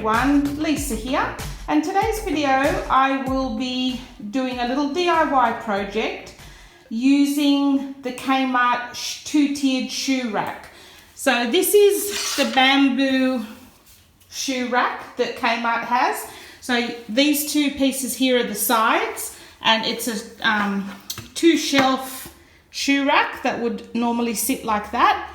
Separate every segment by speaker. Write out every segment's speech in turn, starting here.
Speaker 1: everyone, Lisa here, and today's video I will be doing a little DIY project using the Kmart two-tiered shoe rack. So this is the bamboo shoe rack that Kmart has. So these two pieces here are the sides, and it's a two-shelf shoe rack that would normally sit like that.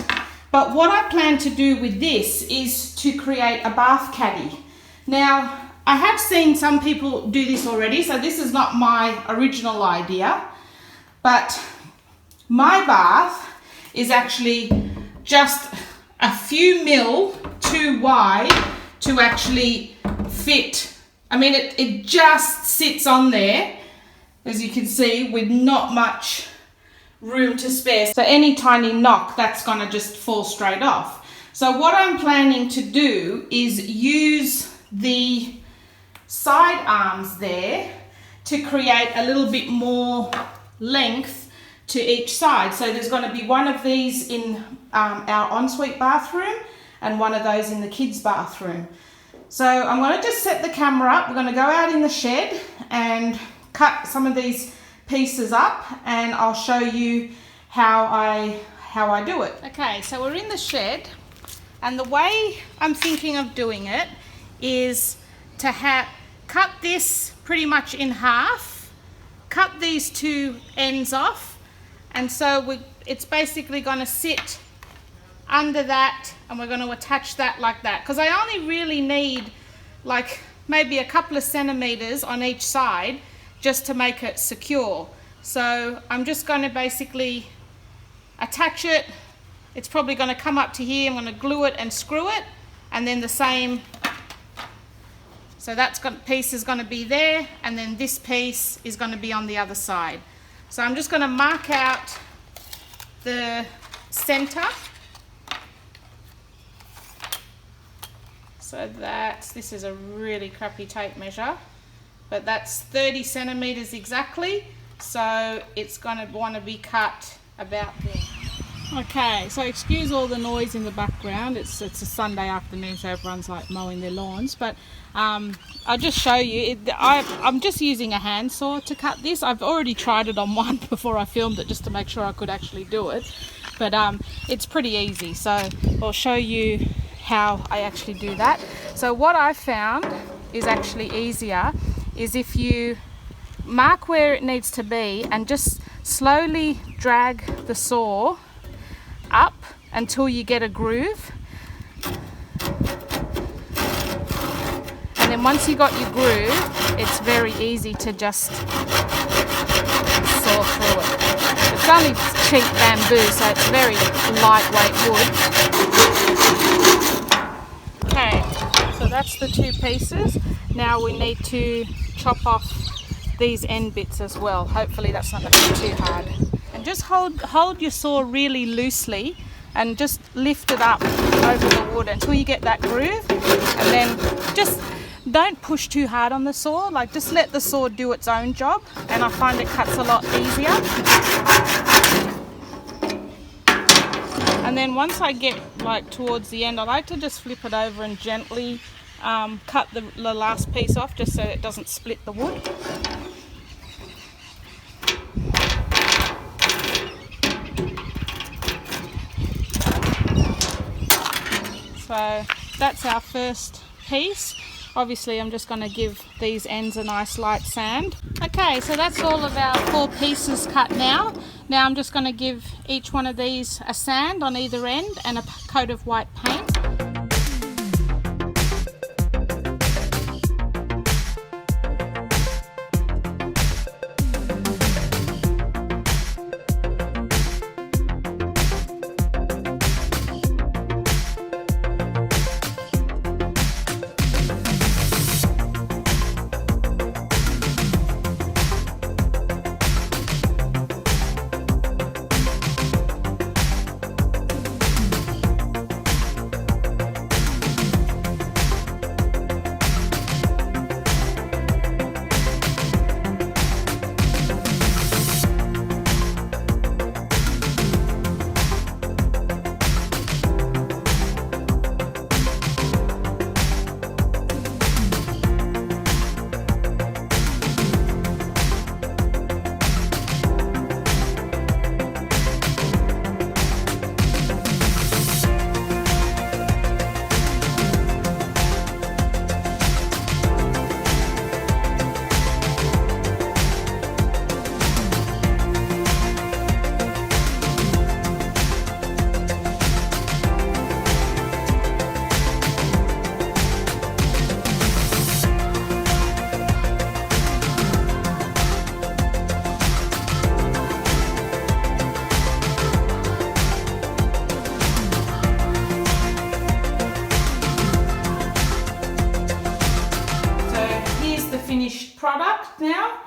Speaker 1: But what I plan to do with this is to create a bath caddy. Now, I have seen some people do this already, so this is not my original idea, but my bath is actually just a few mil too wide to actually fit. I mean, it just sits on there, as you can see, with not much room to spare. So any tiny knock, that's gonna just fall straight off. So what I'm planning to do is use the side arms there to create a little bit more length to each side. So there's going to be one of these in our ensuite bathroom and one of those in the kids' bathroom. So I'm going to just set the camera up. We're going to go out in the shed and cut some of these pieces up, and I'll show you how I do it. Okay, so we're in the shed, and the way I'm thinking of doing it is to cut this pretty much in half, cut these two ends off, and so it's basically going to sit under that, and we're going to attach that like that, because I only really need like maybe a couple of centimeters on each side just to make it secure. So I'm just going to basically attach it. It's probably going to come up to here. I'm going to glue it and screw it, and then the same. So that piece is going to be there, and then this piece is going to be on the other side. So I'm just going to mark out the center. So this is a really crappy tape measure, but that's 30 centimeters exactly. So it's going to want to be cut about there. Okay, so excuse all the noise in the background. It's a Sunday afternoon, so everyone's like mowing their lawns. But I'll just show you. I'm just using a handsaw to cut this. I've already tried it on one before I filmed it, just to make sure I could actually do it. But it's pretty easy. So I'll show you how I actually do that. So what I found is actually easier is if you mark where it needs to be and just slowly drag the saw up until you get a groove, and then once you got your groove, it's very easy to just saw through it. It's only cheap bamboo, so it's very lightweight wood. Okay, so that's the two pieces. Now we need to chop off these end bits as well. Hopefully that's not going to be too hard. And just hold your saw really loosely and just lift it up over the wood until you get that groove, and then just don't push too hard on the saw, like just let the saw do its own job, and I find it cuts a lot easier. And then once I get like towards the end, I like to just flip it over and gently cut the last piece off, just so it doesn't split the wood. So that's our first piece. Obviously I'm just going to give these ends a nice light sand. Okay, so that's all of our 4 pieces cut now. Now I'm just going to give each one of these a sand on either end and a coat of white paint. product now.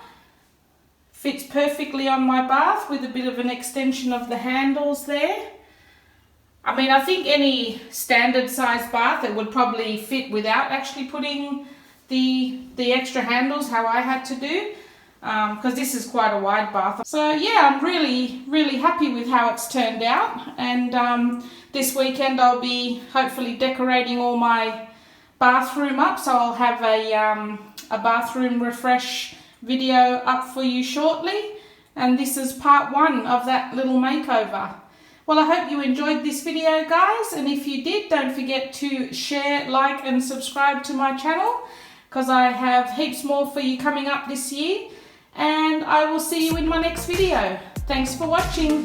Speaker 1: Fits perfectly on my bath with a bit of an extension of the handles there. I mean, I think any standard size bath it would probably fit without actually putting the extra handles how I had to do, because this is quite a wide bath. So yeah, I'm really happy with how it's turned out, and this weekend I'll be hopefully decorating all my bathroom up, so I'll have a bathroom refresh video up for you shortly, and this is part 1 of that little makeover. Well, I hope you enjoyed this video, guys, and if you did, don't forget to share, like and subscribe to my channel, because I have heaps more for you coming up this year, and I will see you in my next video. Thanks for watching.